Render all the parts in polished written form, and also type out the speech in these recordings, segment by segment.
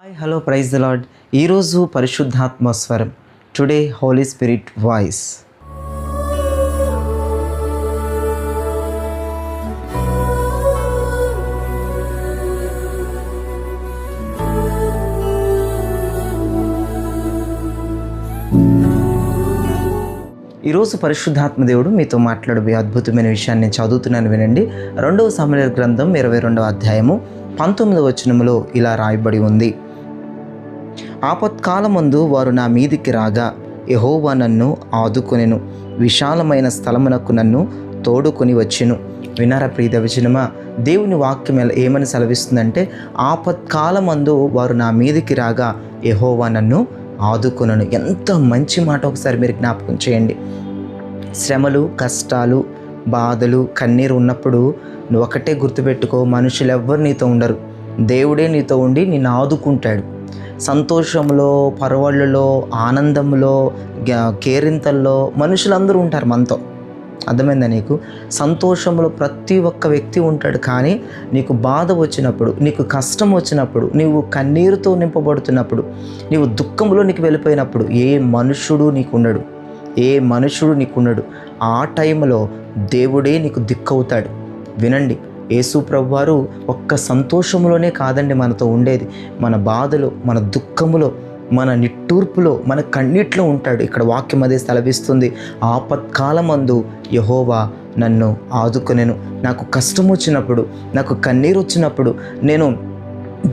Hi hello praise the Lord. ఈరోజు పరిశుద్ధాత్మ స్వరం, టుడే హోలీ స్పిరిట్ వాయిస్. ఈరోజు పరిశుద్ధాత్మ దేవుడు మీతో మాట్లాడే అద్భుతమైన విషయాన్ని నేను చదువుతున్నాను, వినండి. 2వ సమూయేలు గ్రంథం 22వ అధ్యాయము 19వ వచనములో ఇలా రాయబడి ఉంది. ఆపత్కాలమందు వారు నా మీదికి రాగా యెహోవా నన్ను ఆదుకొనెను, విశాలమైన స్థలమునకు నన్ను తోడుకొని వచ్చెను. వినారా ప్రియ దైవజనమా, దేవుని వాక్యం ఏమని సెలవిస్తుందంటే, ఆపత్కాలమందు వారు నా మీదికి రాగా యెహోవా నన్ను ఆదుకొనెను. ఎంత మంచి మాట, ఒకసారి మీరు జ్ఞాపకం చేయండి. శ్రమలు, కష్టాలు, బాధలు, కన్నీరు ఉన్నప్పుడు నువ్వు ఒకటే గుర్తుపెట్టుకో, మనుషులు ఎవ్వరు నీతో ఉండరు, దేవుడే నీతో ఉండి నిన్ను ఆదుకుంటాడు. సంతోషంలో, పరవళ్ళలో, ఆనందంలో, కేరింతల్లో మనుషులందరూ ఉంటారు మనతో. అర్థమైందా నీకు? సంతోషంలో ప్రతి ఒక్క వ్యక్తి ఉంటాడు, కానీ నీకు బాధ వచ్చినప్పుడు, నీకు కష్టం వచ్చినప్పుడు, నీవు కన్నీరుతో నింపబడుతున్నప్పుడు, నీవు దుఃఖంలో నీకు వెళ్ళిపోయినప్పుడు ఏ మనుషుడు నీకున్నాడు, ఏ మనుషుడు నీకున్నాడు. ఆ టైంలో దేవుడే నీకు దిక్కవుతాడు. వినండి, యేసు ప్రభువారు ఒక్క సంతోషంలోనే కాదండి మనతో ఉండేది, మన బాధలో, మన దుఃఖములో, మన నిట్టూర్పులో, మన కన్నీట్లో ఉంటాడు. ఇక్కడ వాక్యం అదే సెలవిస్తుంది. ఆపత్కాలమందు యెహోవా నన్ను ఆదుకొనెను. నాకు కష్టం వచ్చినప్పుడు, నాకు కన్నీరు వచ్చినప్పుడు, నేను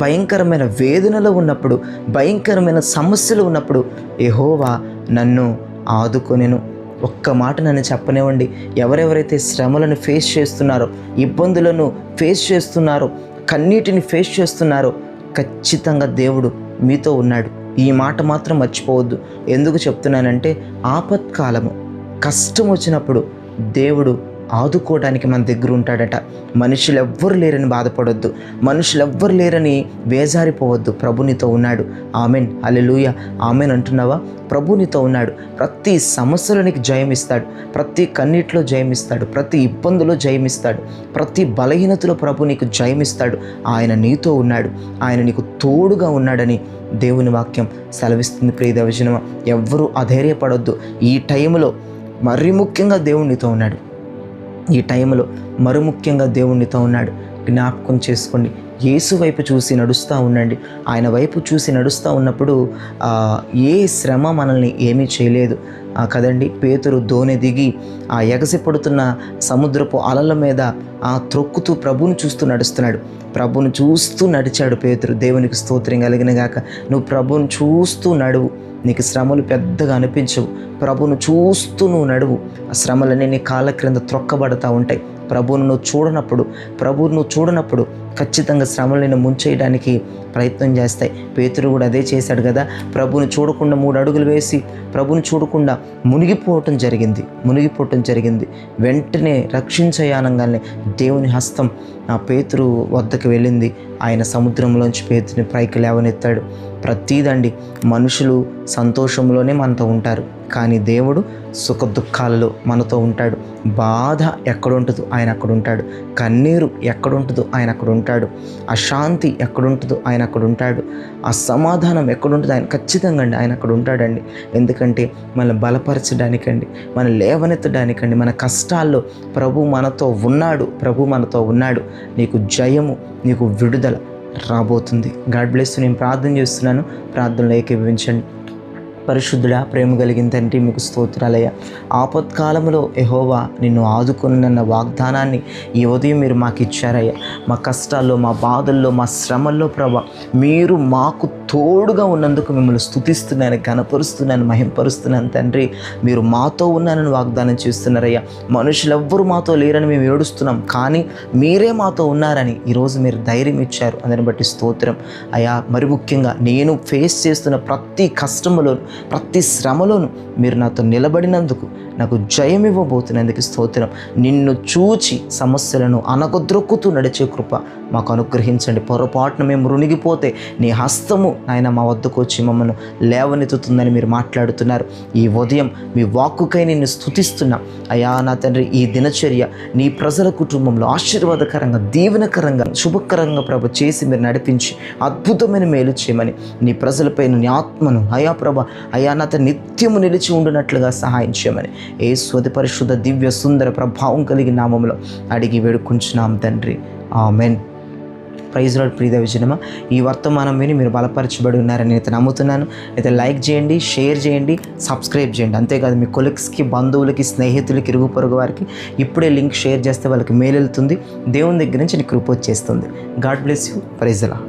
భయంకరమైన వేదనలో ఉన్నప్పుడు, భయంకరమైన సమస్యలు ఉన్నప్పుడు యెహోవా నన్ను ఆదుకొనెను. ఒక్క మాట నన్ను చెప్పనివ్వండి, ఎవరెవరైతే శ్రమలను ఫేస్ చేస్తున్నారో, ఇబ్బందులను ఫేస్ చేస్తున్నారో, కన్నీటిని ఫేస్ చేస్తున్నారో, ఖచ్చితంగా దేవుడు మీతో ఉన్నాడు. ఈ మాట మాత్రం మర్చిపోవద్దు. ఎందుకు చెప్తున్నానంటే, ఆపత్కాలము, కష్టం వచ్చినప్పుడు దేవుడు ఆదుకోవడానికి మన దగ్గర ఉంటాడట. మనుషులు ఎవ్వరు లేరని బాధపడొద్దు, మనుషులు ఎవ్వరు లేరని బేజారిపోవద్దు. ప్రభు నీతో ఉన్నాడు. ఆమెన్, హల్లెలూయా. ఆమెన్ అంటున్నావా? ప్రభు నీతో ఉన్నాడు. ప్రతి సమస్యలో నీకు జయమిస్తాడు, ప్రతి కన్నీటిలో జయమిస్తాడు, ప్రతి ఇబ్బందులో జయమిస్తాడు, ప్రతి బలహీనతలో ప్రభు నీకు జయమిస్తాడు. ఆయన నీతో ఉన్నాడు, ఆయన నీకు తోడుగా ఉన్నాడని దేవుని వాక్యం సెలవిస్తుంది. ప్రియ దైవజనమా, ఎవ్వరూ అధైర్యపడొద్దు. ఈ టైంలో మరీ ముఖ్యంగా దేవుడు నీతో ఉన్నాడు. ఈ టైంలో మరీ ముఖ్యంగా దేవునితో ఉన్నాడు. జ్ఞాపకం చేసుకోండి. యేసు వైపు చూసి నడుస్తూ ఉండండి. ఆయన వైపు చూసి నడుస్తూ ఉన్నప్పుడు ఏ శ్రమ మనల్ని ఏమీ చేయలేదు కదండి. పేతురు దోణి దిగి ఆ ఎగసి పడుతున్న సముద్రపు అలల మీద త్రొక్కుతూ ప్రభువుని చూస్తూ నడుస్తున్నాడు. ప్రభువుని చూస్తూ నడిచాడు పేతురు. దేవునికి స్తోత్రం కలిగిన గాక. నువ్వు ప్రభువుని చూస్తూ నడువు, నీకు శ్రమలు పెద్దగా అనిపించవు. ప్రభువును చూస్తూ నువ్వు నడువు, ఆ శ్రమలన్నీ నీ కాళ్ళ క్రింద త్రొక్కబడతా ఉంటాయి. ప్రభువును నువ్వు చూడనప్పుడు ఖచ్చితంగా శ్రమలు నిన్ను ముంచేయడానికి ప్రయత్నం చేస్తాయి. పేతురు కూడా అదే చేశాడు కదా. ప్రభువుని చూడకుండా 3 అడుగులు వేసి ప్రభువుని చూడకుండా మునిగిపోవటం జరిగింది. వెంటనే రక్షించయానంగానే దేవుని హస్తం పేతురు వద్దకు వెళ్ళింది. ఆయన సముద్రంలోంచి పేతుని పైకి లేవనెత్తాడు. ప్రతిదండి, మనుషులు సంతోషంలోనే మనతో ఉంటారు, కానీ దేవుడు సుఖ దుఃఖాలలో మనతో ఉంటాడు. బాధ ఎక్కడుంటుందో ఆయన అక్కడ ఉంటాడు, కన్నీరు ఎక్కడుంటుందో ఆయన అక్కడ ఉంటాడు, అశాంతి ఎక్కడుంటుందో ఆయన అక్కడ ఉంటాడు, అసమాధానం ఎక్కడుంటుందో ఆయన ఖచ్చితంగా ఆయన అక్కడ ఉంటాడండి. ఎందుకంటే మనల్ని బలపరచడానికండి, మనం లేవనెత్తడానికండి. మన కష్టాల్లో ప్రభు మనతో ఉన్నాడు. నీకు జయము, నీకు విడుదల రాబోతుంది. God bless. నేను ప్రార్థన చేస్తున్నాను, ప్రార్థనలో ఏకీభవించండి. పరిశుద్ధుడా, ప్రేమ కలిగిన తండ్రి, మీకు స్తోత్రాలయ్యా. ఆపత్కాలంలో యెహోవా నిన్ను ఆదుకొనన్న వాగ్దానాన్ని ఈ ఉదయం మీరు మాకు ఇచ్చారయ్యా. మా కష్టాల్లో, మా బాధల్లో, మా శ్రమల్లో ప్రభా, మీరు మాకు తోడుగా ఉన్నందుకు మిమ్మల్ని స్తుతిస్తున్నాను, ఘనపరుస్తున్నాను, మహింపరుస్తున్నాను తండ్రి. మీరు మాతో ఉన్నానని వాగ్దానం చేస్తున్నారయ్యా. మనుషులు ఎవ్వరు మాతో లేరని మేము ఏడుస్తున్నాం, కానీ మీరే మాతో ఉన్నారని ఈరోజు మీరు ధైర్యం ఇచ్చారు. అందుని బట్టి స్తోత్రం అయ్యా. మరి ముఖ్యంగా నేను ఫేస్ చేస్తున్న ప్రతి కష్టములోను, ప్రతి శ్రమలోను మీరు నాతో నిలబడినందుకు, నాకు జయం ఇవ్వబోతున్నందుకు స్తోత్రం. నిన్ను చూచి సమస్యలను అనగద్రొక్కుతూ నడిచే కృప మాకు అనుగ్రహించండి. పొరపాటున మేము రుణిగిపోతే నీ హస్తము ఆయన మా వద్దకు వచ్చి మమ్మల్ని లేవనెత్తుతుందని మీరు మాట్లాడుతున్నారు. ఈ ఉదయం మీ వాక్కుకై నేను స్తుతిస్తున్నా అయ్యా నా తండ్రి. ఈ దినచర్య నీ ప్రజల కుటుంబంలో ఆశీర్వాదకరంగా, దీవెనకరంగా, శుభకరంగా ప్రభు చేసి మీరు నడిపించి అద్భుతమైన మేలు చేయమని, నీ ప్రజలపై నీ ఆత్మను అయా ప్రభ అయా నా తండ్రి నిత్యము నిలిచి ఉండునట్లుగా సహాయం చేయమని యేసు అతి పరిశుద్ధ దివ్య సుందర ప్రభావం కలిగిన నామములో అడిగి వేడుకుంటున్నాం తండ్రి. ఆమెన్. Praise Lord. ప్రియ దైవజనమా, ఈ వర్తమానం విని మీరు బలపరచబడి ఉన్నారని అయితే నమ్ముతున్నాను. అయితే లైక్ చేయండి, షేర్ చేయండి, సబ్స్క్రైబ్ చేయండి. అంతేకాదు మీ కొలీగ్స్కి, బంధువులకి, స్నేహితులకి, ఇరుగు పొరుగు వారికి ఇప్పుడే లింక్ షేర్ చేస్తే వాళ్ళకి మేలు వెళ్తుంది. దేవుని దగ్గర నుంచి నీకు కృప వచ్చేస్తుంది. God bless you. Praise lord.